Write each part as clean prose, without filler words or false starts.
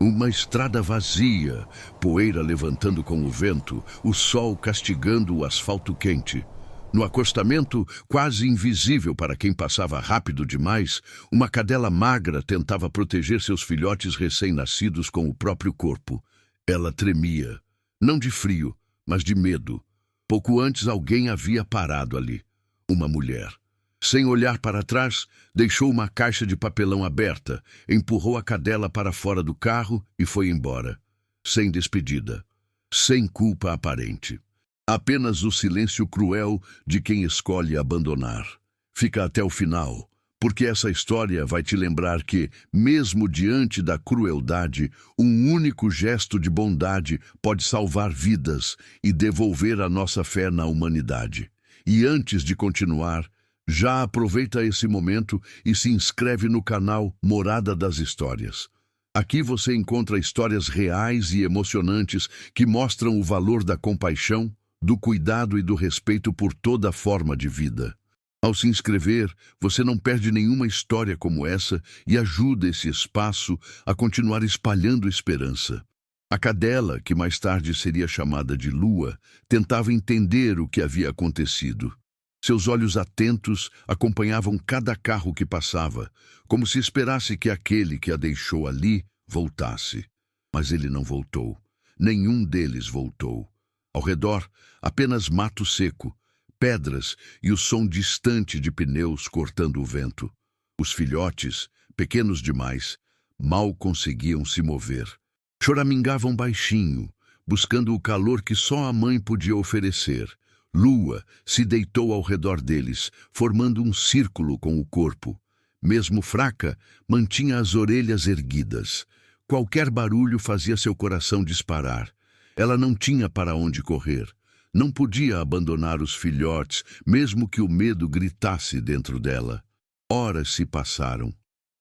Uma estrada vazia, poeira levantando com o vento, o sol castigando o asfalto quente. No acostamento, quase invisível para quem passava rápido demais, uma cadela magra tentava proteger seus filhotes recém-nascidos com o próprio corpo. Ela tremia, não de frio, mas de medo. Pouco antes alguém havia parado ali. Uma mulher. Sem olhar para trás, deixou uma caixa de papelão aberta, empurrou a cadela para fora do carro e foi embora. Sem despedida. Sem culpa aparente. Apenas o silêncio cruel de quem escolhe abandonar. Fica até o final, porque essa história vai te lembrar que, mesmo diante da crueldade, um único gesto de bondade pode salvar vidas e devolver a nossa fé na humanidade. E antes de continuar, já aproveita esse momento e se inscreve no canal Morada das Histórias. Aqui você encontra histórias reais e emocionantes que mostram o valor da compaixão, do cuidado e do respeito por toda forma de vida. Ao se inscrever, você não perde nenhuma história como essa e ajuda esse espaço a continuar espalhando esperança. A cadela, que mais tarde seria chamada de Lua, tentava entender o que havia acontecido. Seus olhos atentos acompanhavam cada carro que passava, como se esperasse que aquele que a deixou ali voltasse. Mas ele não voltou. Nenhum deles voltou. Ao redor, apenas mato seco, pedras e o som distante de pneus cortando o vento. Os filhotes, pequenos demais, mal conseguiam se mover. Choramingavam baixinho, buscando o calor que só a mãe podia oferecer. Lua se deitou ao redor deles, formando um círculo com o corpo. Mesmo fraca, mantinha as orelhas erguidas. Qualquer barulho fazia seu coração disparar. Ela não tinha para onde correr. Não podia abandonar os filhotes, mesmo que o medo gritasse dentro dela. Horas se passaram.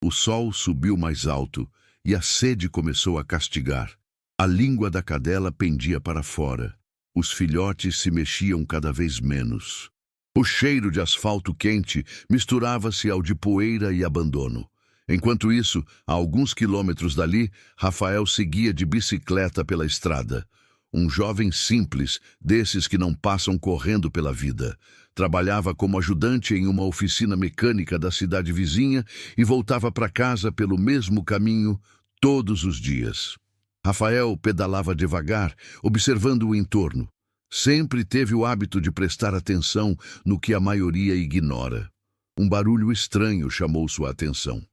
O sol subiu mais alto e a sede começou a castigar. A língua da cadela pendia para fora. Os filhotes se mexiam cada vez menos. O cheiro de asfalto quente misturava-se ao de poeira e abandono. Enquanto isso, a alguns quilômetros dali, Rafael seguia de bicicleta pela estrada. Um jovem simples, desses que não passam correndo pela vida. Trabalhava como ajudante em uma oficina mecânica da cidade vizinha e voltava para casa pelo mesmo caminho todos os dias. Rafael pedalava devagar, observando o entorno. Sempre teve o hábito de prestar atenção no que a maioria ignora. Um barulho estranho chamou sua atenção.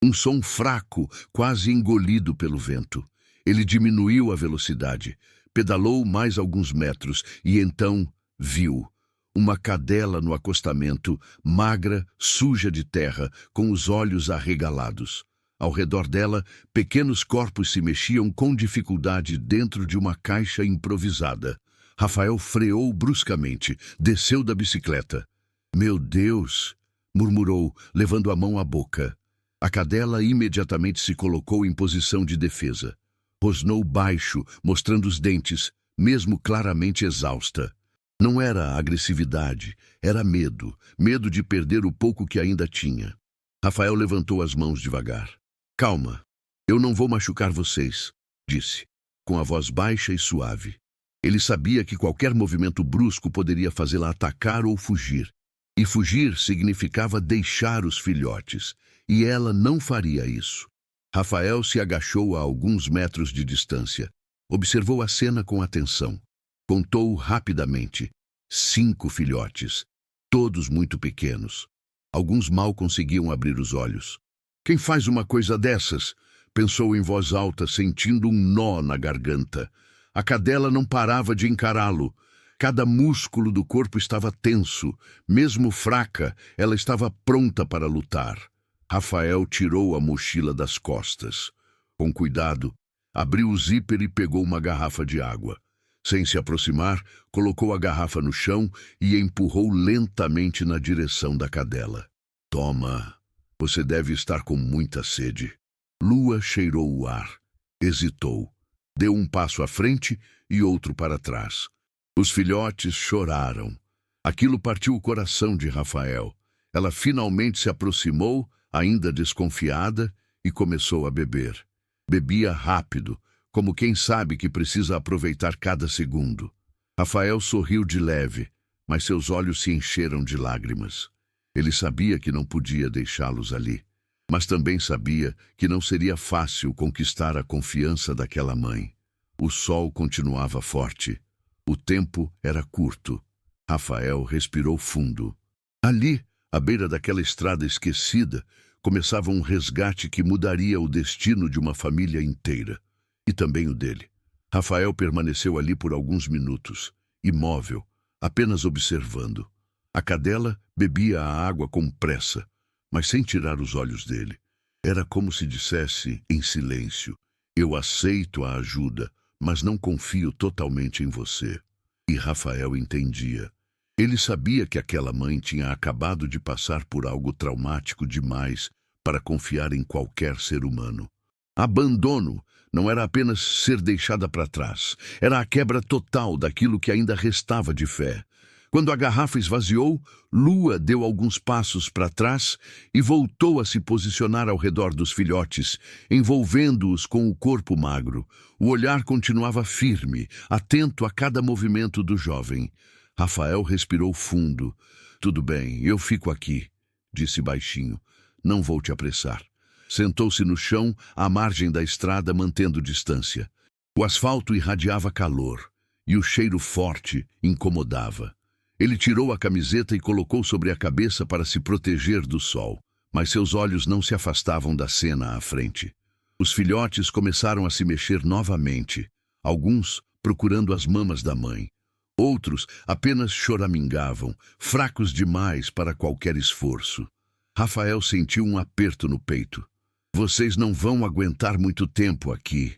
Um som fraco, quase engolido pelo vento. Ele diminuiu a velocidade, pedalou mais alguns metros e então viu uma cadela no acostamento, magra, suja de terra, com os olhos arregalados. Ao redor dela, pequenos corpos se mexiam com dificuldade dentro de uma caixa improvisada. Rafael freou bruscamente, desceu da bicicleta. "Meu Deus!" murmurou, levando a mão à boca. A cadela imediatamente se colocou em posição de defesa. Rosnou baixo, mostrando os dentes, mesmo claramente exausta. Não era agressividade, era medo. Medo de perder o pouco que ainda tinha. Rafael levantou as mãos devagar. "Calma, eu não vou machucar vocês", disse, com a voz baixa e suave. Ele sabia que qualquer movimento brusco poderia fazê-la atacar ou fugir. E fugir significava deixar os filhotes, e ela não faria isso. Rafael se agachou a alguns metros de distância. Observou a cena com atenção. Contou rapidamente. 5 filhotes, todos muito pequenos. Alguns mal conseguiam abrir os olhos. "Quem faz uma coisa dessas?" pensou em voz alta, sentindo um nó na garganta. A cadela não parava de encará-lo. Cada músculo do corpo estava tenso. Mesmo fraca, ela estava pronta para lutar. Rafael tirou a mochila das costas. Com cuidado, abriu o zíper e pegou uma garrafa de água. Sem se aproximar, colocou a garrafa no chão e empurrou lentamente na direção da cadela. "Toma, você deve estar com muita sede." Lua cheirou o ar. Hesitou. Deu um passo à frente e outro para trás. Os filhotes choraram. Aquilo partiu o coração de Rafael. Ela finalmente se aproximou, ainda desconfiada, e começou a beber. Bebia rápido, como quem sabe que precisa aproveitar cada segundo. Rafael sorriu de leve, mas seus olhos se encheram de lágrimas. Ele sabia que não podia deixá-los ali, mas também sabia que não seria fácil conquistar a confiança daquela mãe. O sol continuava forte. O tempo era curto. Rafael respirou fundo. Ali, à beira daquela estrada esquecida, começava um resgate que mudaria o destino de uma família inteira, e também o dele. Rafael permaneceu ali por alguns minutos, imóvel, apenas observando. A cadela bebia a água com pressa, mas sem tirar os olhos dele. Era como se dissesse, em silêncio: eu aceito a ajuda, mas não confio totalmente em você. E Rafael entendia. Ele sabia que aquela mãe tinha acabado de passar por algo traumático demais para confiar em qualquer ser humano. Abandono não era apenas ser deixada para trás, era a quebra total daquilo que ainda restava de fé. Quando a garrafa esvaziou, Lua deu alguns passos para trás e voltou a se posicionar ao redor dos filhotes, envolvendo-os com o corpo magro. O olhar continuava firme, atento a cada movimento do jovem. Rafael respirou fundo. Tudo bem, eu fico aqui, disse baixinho. Não vou te apressar. Sentou-se no chão, à margem da estrada, mantendo distância. O asfalto irradiava calor, e o cheiro forte incomodava. Ele tirou a camiseta e colocou sobre a cabeça para se proteger do sol, mas seus olhos não se afastavam da cena à frente. Os filhotes começaram a se mexer novamente, alguns procurando as mamas da mãe. Outros apenas choramingavam, fracos demais para qualquer esforço. Rafael sentiu um aperto no peito. Vocês não vão aguentar muito tempo aqui,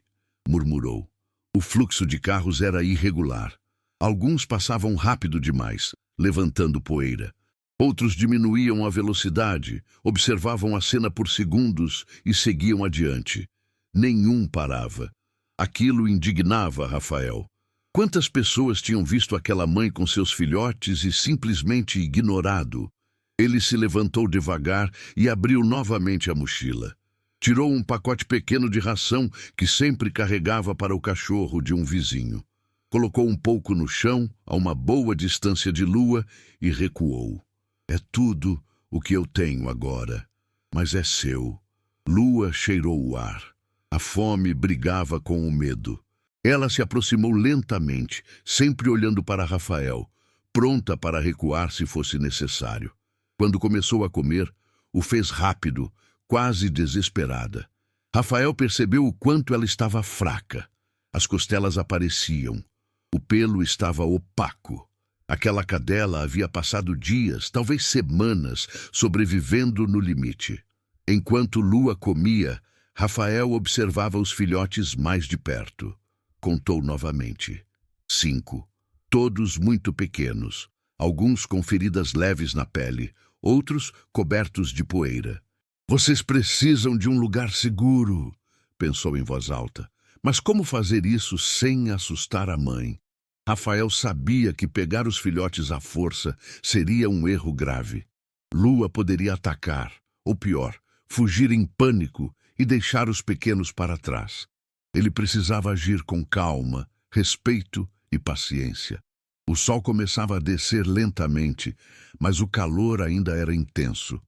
murmurou. O fluxo de carros era irregular. Alguns passavam rápido demais, levantando poeira. Outros diminuíam a velocidade, observavam a cena por segundos e seguiam adiante. Nenhum parava. Aquilo indignava Rafael. Quantas pessoas tinham visto aquela mãe com seus filhotes e simplesmente ignorado? Ele se levantou devagar e abriu novamente a mochila. Tirou um pacote pequeno de ração que sempre carregava para o cachorro de um vizinho. Colocou um pouco no chão, a uma boa distância de Lua, e recuou. É tudo o que eu tenho agora, mas é seu. Lua cheirou o ar. A fome brigava com o medo. Ela se aproximou lentamente, sempre olhando para Rafael, pronta para recuar se fosse necessário. Quando começou a comer, o fez rápido, quase desesperada. Rafael percebeu o quanto ela estava fraca. As costelas apareciam. O pelo estava opaco. Aquela cadela havia passado dias, talvez semanas, sobrevivendo no limite. Enquanto Lua comia, Rafael observava os filhotes mais de perto. Contou novamente. 5. Todos muito pequenos. Alguns com feridas leves na pele, outros cobertos de poeira. Vocês precisam de um lugar seguro, pensou em voz alta. Mas como fazer isso sem assustar a mãe? Rafael sabia que pegar os filhotes à força seria um erro grave. Lua poderia atacar, ou pior, fugir em pânico e deixar os pequenos para trás. Ele precisava agir com calma, respeito e paciência. O sol começava a descer lentamente, mas o calor ainda era intenso.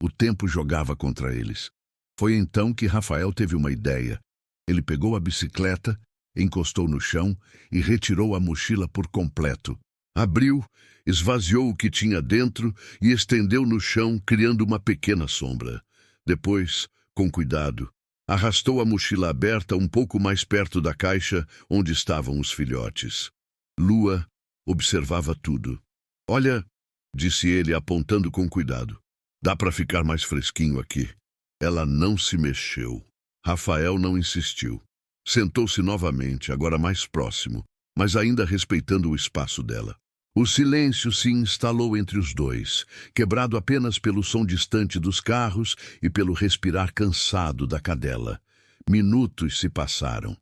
O tempo jogava contra eles. Foi então que Rafael teve uma ideia. Ele pegou a bicicleta, encostou no chão e retirou a mochila por completo. Abriu, esvaziou o que tinha dentro e estendeu no chão, criando uma pequena sombra. Depois, com cuidado, arrastou a mochila aberta um pouco mais perto da caixa onde estavam os filhotes. Lua observava tudo. Olha, disse ele apontando com cuidado. Dá para ficar mais fresquinho aqui. Ela não se mexeu. Rafael não insistiu. Sentou-se novamente, agora mais próximo, mas ainda respeitando o espaço dela. O silêncio se instalou entre os dois, quebrado apenas pelo som distante dos carros e pelo respirar cansado da cadela. Minutos se passaram.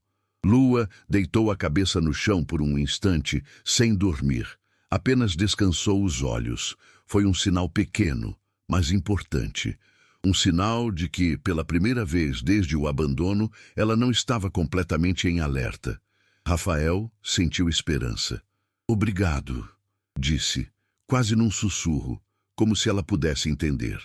Lua deitou a cabeça no chão por um instante, sem dormir. Apenas descansou os olhos. Foi um sinal pequeno, mas importante. um sinal de que, pela primeira vez desde o abandono, ela não estava completamente em alerta. Rafael sentiu esperança. "Obrigado", disse, quase num sussurro, como se ela pudesse entender.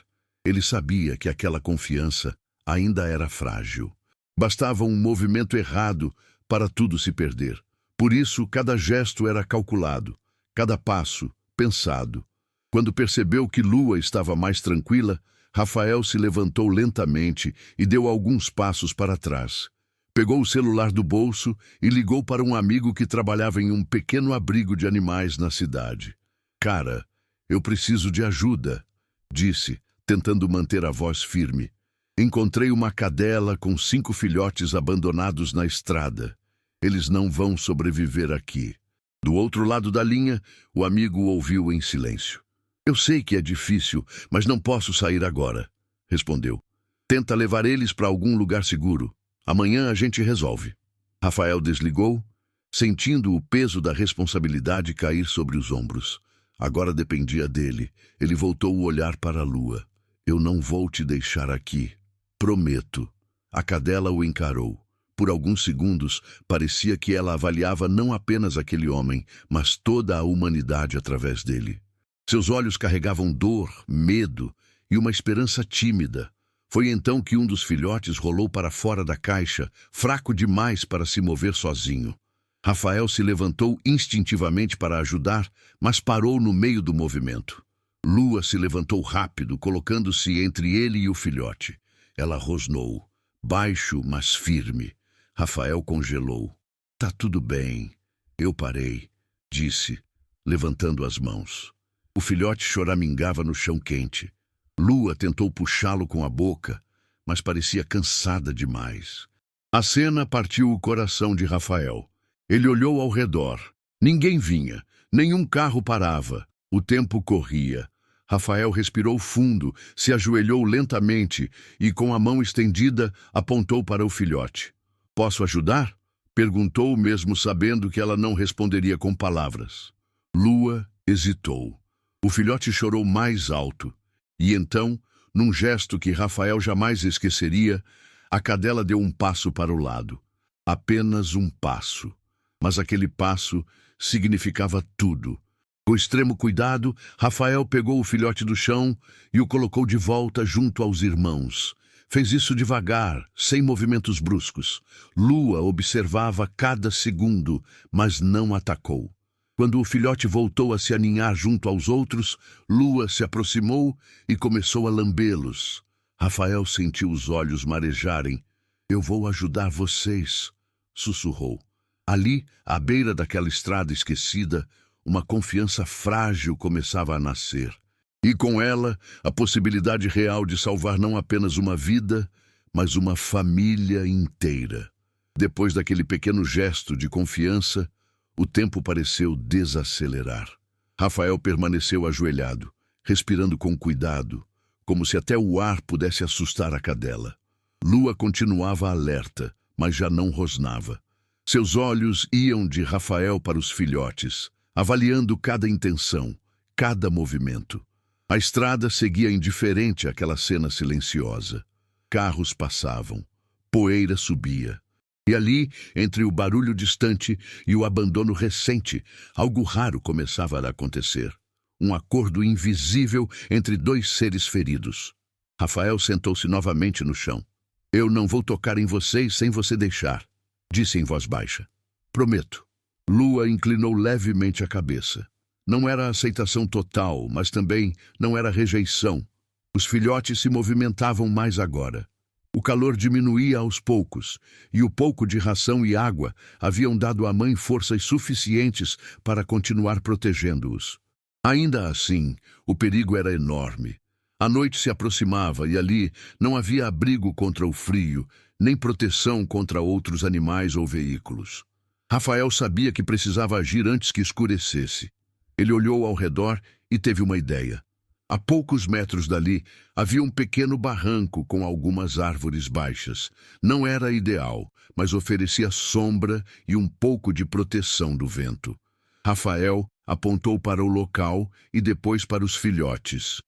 Ele sabia que aquela confiança ainda era frágil. Bastava um movimento errado para tudo se perder. Por isso, cada gesto era calculado, cada passo pensado. Quando percebeu que Lua estava mais tranquila, Rafael se levantou lentamente e deu alguns passos para trás. Pegou o celular do bolso e ligou para um amigo que trabalhava em um pequeno abrigo de animais na cidade. "Cara, eu preciso de ajuda", disse, tentando manter a voz firme. "Encontrei uma cadela com 5 filhotes abandonados na estrada. Eles não vão sobreviver aqui." Do outro lado da linha, o amigo ouviu em silêncio. "Eu sei que é difícil, mas não posso sair agora", respondeu. "Tenta levar eles para algum lugar seguro. Amanhã a gente resolve." Rafael desligou, sentindo o peso da responsabilidade cair sobre os ombros. Agora dependia dele. Ele voltou o olhar para a lua. "Eu não vou te deixar aqui. Prometo." A cadela o encarou. Por alguns segundos, parecia que ela avaliava não apenas aquele homem, mas toda a humanidade através dele. Seus olhos carregavam dor, medo e uma esperança tímida. Foi então que um dos filhotes rolou para fora da caixa, fraco demais para se mover sozinho. Rafael se levantou instintivamente para ajudar, mas parou no meio do movimento. Lua se levantou rápido, colocando-se entre ele e o filhote. Ela rosnou, baixo, mas firme. Rafael congelou. "Tá tudo bem. Eu parei", disse, levantando as mãos. O filhote choramingava no chão quente. Lua tentou puxá-lo com a boca, mas parecia cansada demais. A cena partiu o coração de Rafael. Ele olhou ao redor. Ninguém vinha, nenhum carro parava. O tempo corria. Rafael respirou fundo, se ajoelhou lentamente e, com a mão estendida, apontou para o filhote. "Posso ajudar?" perguntou, mesmo sabendo que ela não responderia com palavras. Lua hesitou. O filhote chorou mais alto. E então, num gesto que Rafael jamais esqueceria, a cadela deu um passo para o lado. Apenas um passo. Mas aquele passo significava tudo. Com extremo cuidado, Rafael pegou o filhote do chão e o colocou de volta junto aos irmãos. Fez isso devagar, sem movimentos bruscos. Lua observava cada segundo, mas não atacou. Quando o filhote voltou a se aninhar junto aos outros, Lua se aproximou e começou a lambê-los. Rafael sentiu os olhos marejarem. "Eu vou ajudar vocês", sussurrou. Ali, à beira daquela estrada esquecida, uma confiança frágil começava a nascer. E com ela, a possibilidade real de salvar não apenas uma vida, mas uma família inteira. Depois daquele pequeno gesto de confiança, o tempo pareceu desacelerar. Rafael permaneceu ajoelhado, respirando com cuidado, como se até o ar pudesse assustar a cadela. Lua continuava alerta, mas já não rosnava. Seus olhos iam de Rafael para os filhotes, avaliando cada intenção, cada movimento. A estrada seguia indiferente àquela cena silenciosa. Carros passavam, poeira subia. E ali, entre o barulho distante e o abandono recente, algo raro começava a acontecer. Um acordo invisível entre 2 seres feridos. Rafael sentou-se novamente no chão. "Eu não vou tocar em vocês sem você deixar", disse em voz baixa. "Prometo." Lua inclinou levemente a cabeça. Não era aceitação total, mas também não era rejeição. Os filhotes se movimentavam mais agora. O calor diminuía aos poucos, e o pouco de ração e água haviam dado à mãe forças suficientes para continuar protegendo-os. Ainda assim, o perigo era enorme. A noite se aproximava e ali não havia abrigo contra o frio, nem proteção contra outros animais ou veículos. Rafael sabia que precisava agir antes que escurecesse. Ele olhou ao redor e teve uma ideia. A poucos metros dali havia um pequeno barranco com algumas árvores baixas. Não era ideal, mas oferecia sombra e um pouco de proteção do vento. Rafael apontou para o local e depois para os filhotes.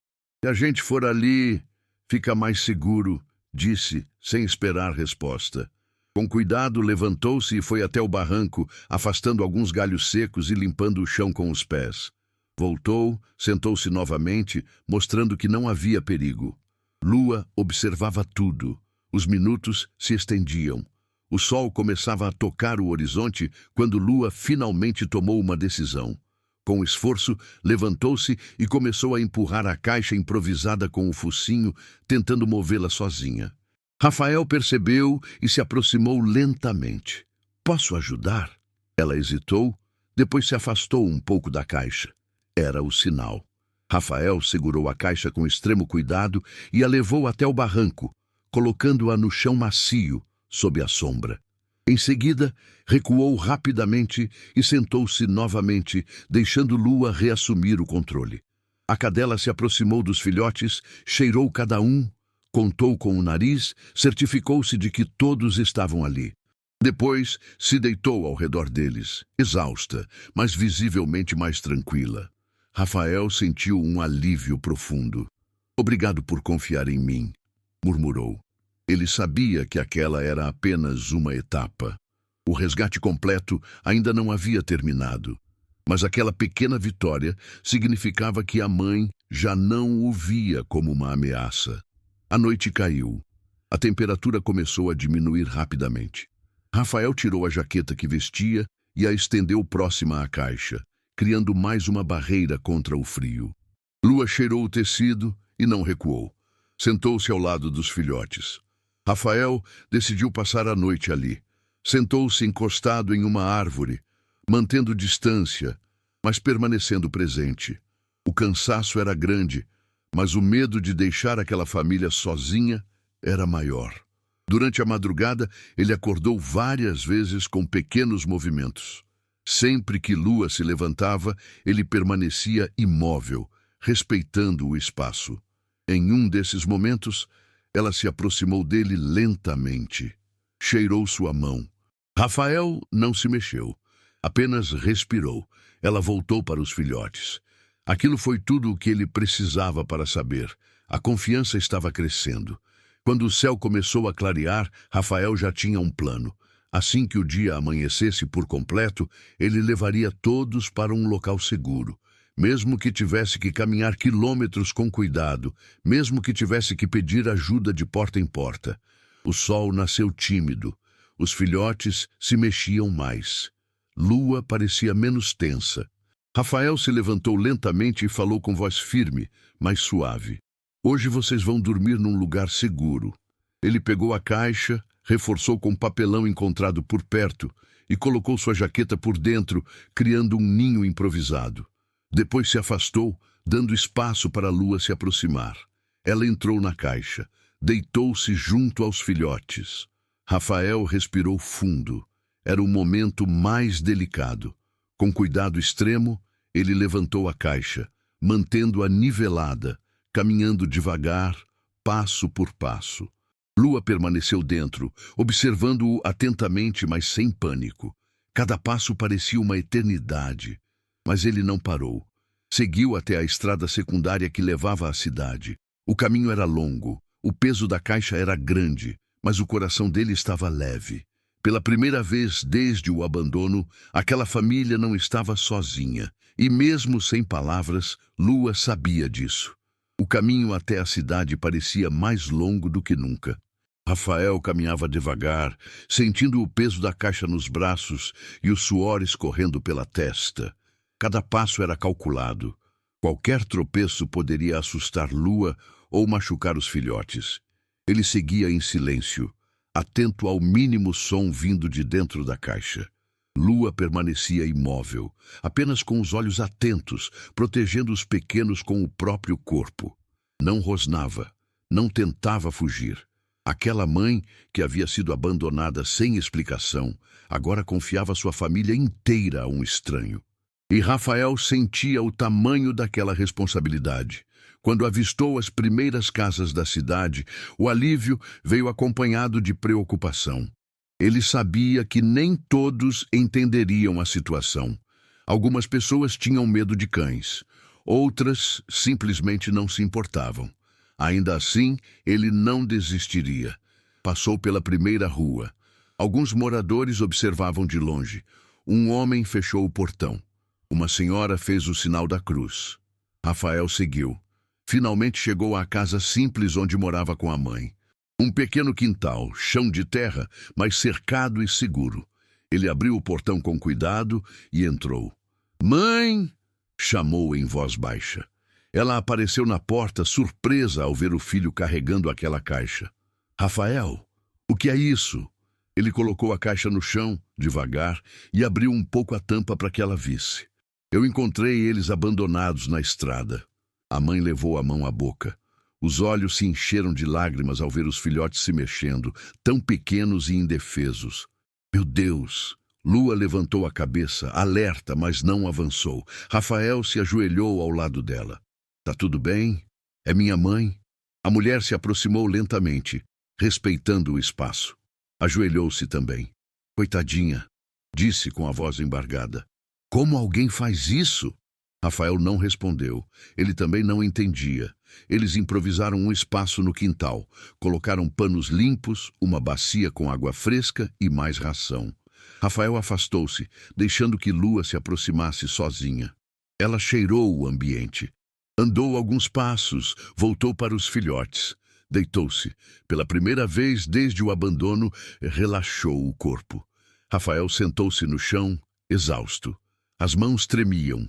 "Se a gente for ali", Fica mais seguro, disse, sem esperar resposta. Com cuidado, levantou-se e foi até o barranco, afastando alguns galhos secos e limpando o chão com os pés. Voltou, sentou-se novamente, mostrando que não havia perigo. Lua observava tudo. Os minutos se estendiam. O sol começava a tocar o horizonte quando Lua finalmente tomou uma decisão. Com esforço, levantou-se e começou a empurrar a caixa improvisada com o focinho, tentando movê-la sozinha. Rafael percebeu e se aproximou lentamente. Posso ajudar? Ela hesitou, depois se afastou um pouco da caixa. Era o sinal. Rafael segurou a caixa com extremo cuidado e a levou até o barranco, colocando-a no chão macio, sob a sombra. Em seguida, recuou rapidamente e sentou-se novamente, deixando Lua reassumir o controle. A cadela se aproximou dos filhotes, cheirou cada um, contou com o nariz, certificou-se de que todos estavam ali. Depois, se deitou ao redor deles, exausta, mas visivelmente mais tranquila. Rafael sentiu um alívio profundo. Obrigado por confiar em mim, murmurou. Ele sabia que aquela era apenas uma etapa. O resgate completo ainda não havia terminado. Mas aquela pequena vitória significava que a mãe já não o via como uma ameaça. A noite caiu. A temperatura começou a diminuir rapidamente. Rafael tirou a jaqueta que vestia e a estendeu próxima à caixa, criando mais uma barreira contra o frio. Lua cheirou o tecido e não recuou. Sentou-se ao lado dos filhotes. Rafael decidiu passar a noite ali. Sentou-se encostado em uma árvore, mantendo distância, mas permanecendo presente. O cansaço era grande, mas o medo de deixar aquela família sozinha era maior. Durante a madrugada, ele acordou várias vezes com pequenos movimentos. Sempre que Lua se levantava, ele permanecia imóvel, respeitando o espaço. Em um desses momentos, ela se aproximou dele lentamente. Cheirou sua mão. Rafael não se mexeu, apenas respirou. Ela voltou para os filhotes. Aquilo foi tudo o que ele precisava para saber. A confiança estava crescendo. Quando o céu começou a clarear, Rafael já tinha um plano. Assim que o dia amanhecesse por completo, ele levaria todos para um local seguro. Mesmo que tivesse que caminhar quilômetros com cuidado, mesmo que tivesse que pedir ajuda de porta em porta. O sol nasceu tímido. Os filhotes se mexiam mais. Lua parecia menos tensa. Rafael se levantou lentamente e falou com voz firme, mas suave. Hoje vocês vão dormir num lugar seguro. Ele pegou a caixa, reforçou com papelão encontrado por perto e colocou sua jaqueta por dentro, criando um ninho improvisado. Depois se afastou, dando espaço para a Lua se aproximar. Ela entrou na caixa, deitou-se junto aos filhotes. Rafael respirou fundo. Era o momento mais delicado. Com cuidado extremo, ele levantou a caixa, mantendo-a nivelada, caminhando devagar, passo por passo. Lua permaneceu dentro, observando-o atentamente, mas sem pânico. Cada passo parecia uma eternidade, mas ele não parou. Seguiu até a estrada secundária que levava à cidade. O caminho era longo, o peso da caixa era grande, mas o coração dele estava leve. Pela primeira vez desde o abandono, aquela família não estava sozinha. E mesmo sem palavras, Lua sabia disso. O caminho até a cidade parecia mais longo do que nunca. Rafael caminhava devagar, sentindo o peso da caixa nos braços e o suor escorrendo pela testa. Cada passo era calculado. Qualquer tropeço poderia assustar Lua ou machucar os filhotes. Ele seguia em silêncio, atento ao mínimo som vindo de dentro da caixa. Lua permanecia imóvel, apenas com os olhos atentos, protegendo os pequenos com o próprio corpo. Não rosnava, não tentava fugir. Aquela mãe, que havia sido abandonada sem explicação, agora confiava sua família inteira a um estranho. E Rafael sentia o tamanho daquela responsabilidade. Quando avistou as primeiras casas da cidade, o alívio veio acompanhado de preocupação. Ele sabia que nem todos entenderiam a situação. Algumas pessoas tinham medo de cães. Outras simplesmente não se importavam. Ainda assim, ele não desistiria. Passou pela primeira rua. Alguns moradores observavam de longe. Um homem fechou o portão. Uma senhora fez o sinal da cruz. Rafael seguiu. Finalmente chegou à casa simples onde morava com a mãe. Um pequeno quintal, chão de terra, mas cercado e seguro. Ele abriu o portão com cuidado e entrou. "Mãe!" chamou em voz baixa. Ela apareceu na porta, surpresa ao ver o filho carregando aquela caixa. "Rafael, o que é isso?" Ele colocou a caixa no chão, devagar, e abriu um pouco a tampa para que ela visse. "Eu encontrei eles abandonados na estrada." A mãe levou a mão à boca. Os olhos se encheram de lágrimas ao ver os filhotes se mexendo, tão pequenos e indefesos. "Meu Deus!" Lua levantou a cabeça, alerta, mas não avançou. Rafael se ajoelhou ao lado dela. "Tá tudo bem? É minha mãe?" A mulher se aproximou lentamente, respeitando o espaço. Ajoelhou-se também. "Coitadinha", disse com a voz embargada. "Como alguém faz isso?" Rafael não respondeu. Ele também não entendia. Eles improvisaram um espaço no quintal. Colocaram panos limpos, uma bacia com água fresca e mais ração. Rafael afastou-se, deixando que Lua se aproximasse sozinha. Ela cheirou o ambiente. Andou alguns passos, voltou para os filhotes. Deitou-se. Pela primeira vez desde o abandono, relaxou o corpo. Rafael sentou-se no chão, exausto. As mãos tremiam.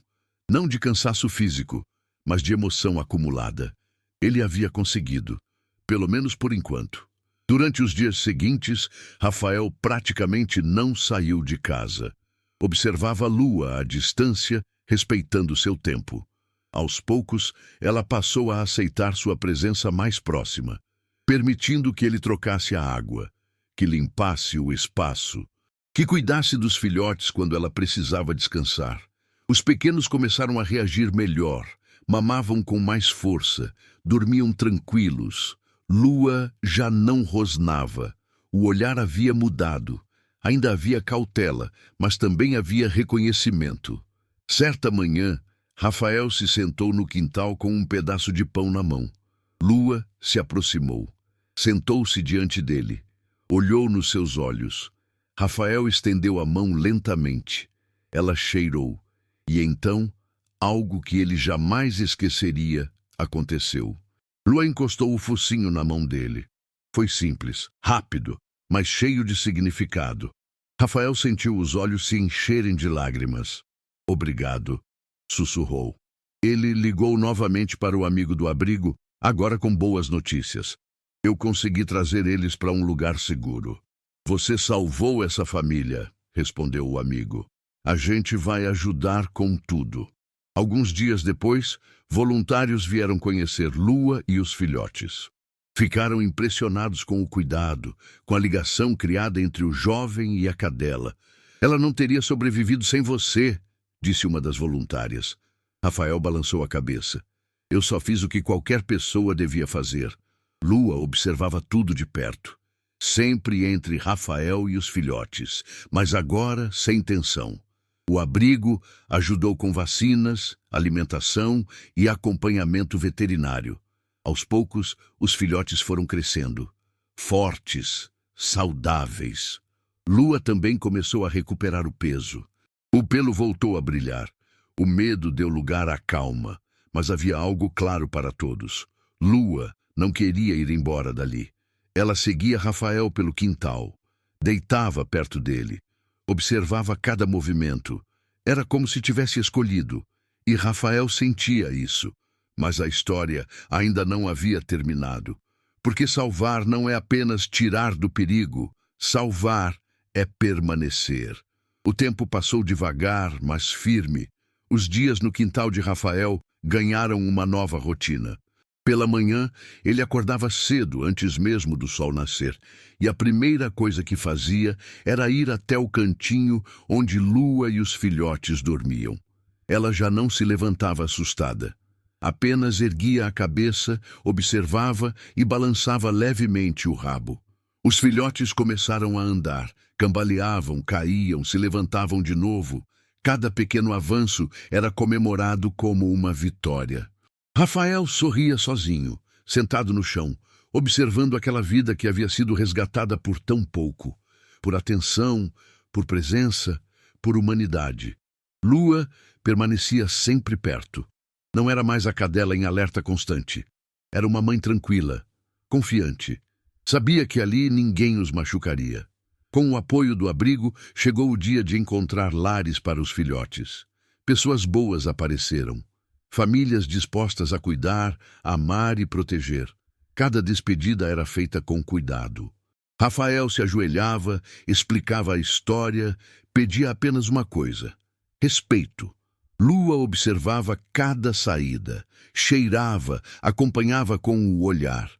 Não de cansaço físico, mas de emoção acumulada. Ele havia conseguido, pelo menos por enquanto. Durante os dias seguintes, Rafael praticamente não saiu de casa. Observava a Lua à distância, respeitando seu tempo. Aos poucos, ela passou a aceitar sua presença mais próxima, permitindo que ele trocasse a água, que limpasse o espaço, que cuidasse dos filhotes quando ela precisava descansar. Os pequenos começaram a reagir melhor, mamavam com mais força, dormiam tranquilos. Lua já não rosnava. O olhar havia mudado. Ainda havia cautela, mas também havia reconhecimento. Certa manhã, Rafael se sentou no quintal com um pedaço de pão na mão. Lua se aproximou. Sentou-se diante dele. Olhou nos seus olhos. Rafael estendeu a mão lentamente. Ela cheirou. E então, algo que ele jamais esqueceria aconteceu. Lua encostou o focinho na mão dele. Foi simples, rápido, mas cheio de significado. Rafael sentiu os olhos se encherem de lágrimas. "Obrigado", sussurrou. Ele ligou novamente para o amigo do abrigo, agora com boas notícias. "Eu consegui trazer eles para um lugar seguro." "Você salvou essa família", respondeu o amigo. "A gente vai ajudar com tudo." Alguns dias depois, voluntários vieram conhecer Lua e os filhotes. Ficaram impressionados com o cuidado, com a ligação criada entre o jovem e a cadela. "Ela não teria sobrevivido sem você", disse uma das voluntárias. Rafael balançou a cabeça. "Eu só fiz o que qualquer pessoa devia fazer." Lua observava tudo de perto, sempre entre Rafael e os filhotes, mas agora sem tensão. O abrigo ajudou com vacinas, alimentação e acompanhamento veterinário. Aos poucos, os filhotes foram crescendo, fortes, saudáveis. Lua também começou a recuperar o peso. O pelo voltou a brilhar. O medo deu lugar à calma, mas havia algo claro para todos. Lua não queria ir embora dali. Ela seguia Rafael pelo quintal, deitava perto dele. Observava cada movimento. Era como se tivesse escolhido, e Rafael sentia isso. Mas a história ainda não havia terminado. Porque salvar não é apenas tirar do perigo, salvar é permanecer. O tempo passou devagar, mas firme. Os dias no quintal de Rafael ganharam uma nova rotina. Pela manhã, ele acordava cedo, antes mesmo do sol nascer, e a primeira coisa que fazia era ir até o cantinho onde Lua e os filhotes dormiam. Ela já não se levantava assustada. Apenas erguia a cabeça, observava e balançava levemente o rabo. Os filhotes começaram a andar, cambaleavam, caíam, se levantavam de novo. Cada pequeno avanço era comemorado como uma vitória. Rafael sorria sozinho, sentado no chão, observando aquela vida que havia sido resgatada por tão pouco, por atenção, por presença, por humanidade. Lua permanecia sempre perto. Não era mais a cadela em alerta constante. Era uma mãe tranquila, confiante. Sabia que ali ninguém os machucaria. Com o apoio do abrigo, chegou o dia de encontrar lares para os filhotes. Pessoas boas apareceram. Famílias dispostas a cuidar, amar e proteger. Cada despedida era feita com cuidado. Rafael se ajoelhava, explicava a história, pedia apenas uma coisa: respeito. Lua observava cada saída, cheirava, acompanhava com o olhar.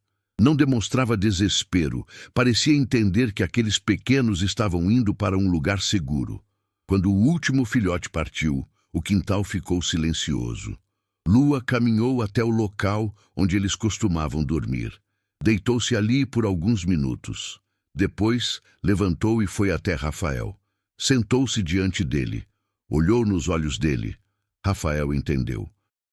Não demonstrava desespero, parecia entender que aqueles pequenos estavam indo para um lugar seguro. Quando o último filhote partiu, o quintal ficou silencioso. Lua caminhou até o local onde eles costumavam dormir. Deitou-se ali por alguns minutos. Depois, levantou e foi até Rafael. Sentou-se diante dele. Olhou nos olhos dele. Rafael entendeu.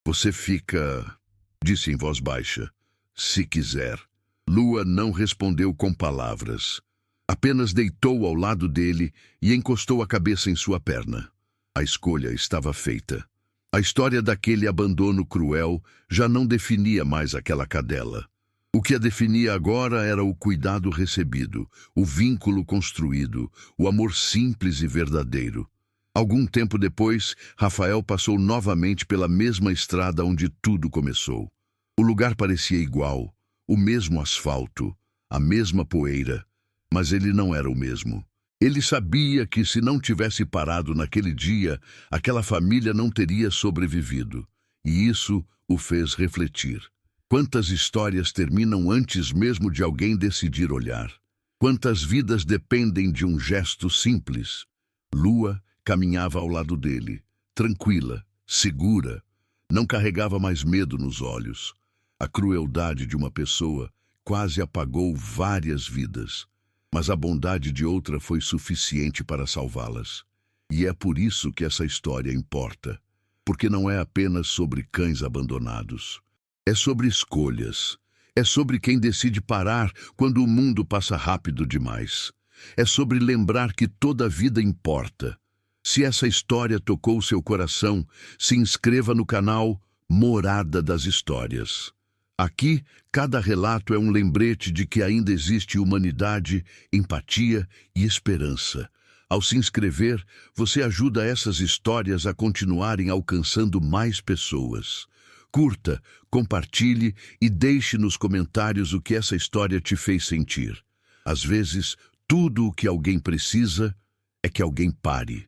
Você fica... disse em voz baixa. Se quiser. Lua não respondeu com palavras. Apenas deitou ao lado dele e encostou a cabeça em sua perna. A escolha estava feita. A história daquele abandono cruel já não definia mais aquela cadela. O que a definia agora era o cuidado recebido, o vínculo construído, o amor simples e verdadeiro. Algum tempo depois, Rafael passou novamente pela mesma estrada onde tudo começou. O lugar parecia igual, o mesmo asfalto, a mesma poeira, mas ele não era o mesmo. Ele sabia que se não tivesse parado naquele dia, aquela família não teria sobrevivido, e isso o fez refletir. Quantas histórias terminam antes mesmo de alguém decidir olhar? Quantas vidas dependem de um gesto simples? Lua caminhava ao lado dele, tranquila, segura, não carregava mais medo nos olhos. A crueldade de uma pessoa quase apagou várias vidas, mas a bondade de outra foi suficiente para salvá-las. E é por isso que essa história importa, porque não é apenas sobre cães abandonados. É sobre escolhas. É sobre quem decide parar quando o mundo passa rápido demais. É sobre lembrar que toda vida importa. Se essa história tocou seu coração, se inscreva no canal Morada das Histórias. Aqui, cada relato é um lembrete de que ainda existe humanidade, empatia e esperança. Ao se inscrever, você ajuda essas histórias a continuarem alcançando mais pessoas. Curta, compartilhe e deixe nos comentários o que essa história te fez sentir. Às vezes, tudo o que alguém precisa é que alguém pare.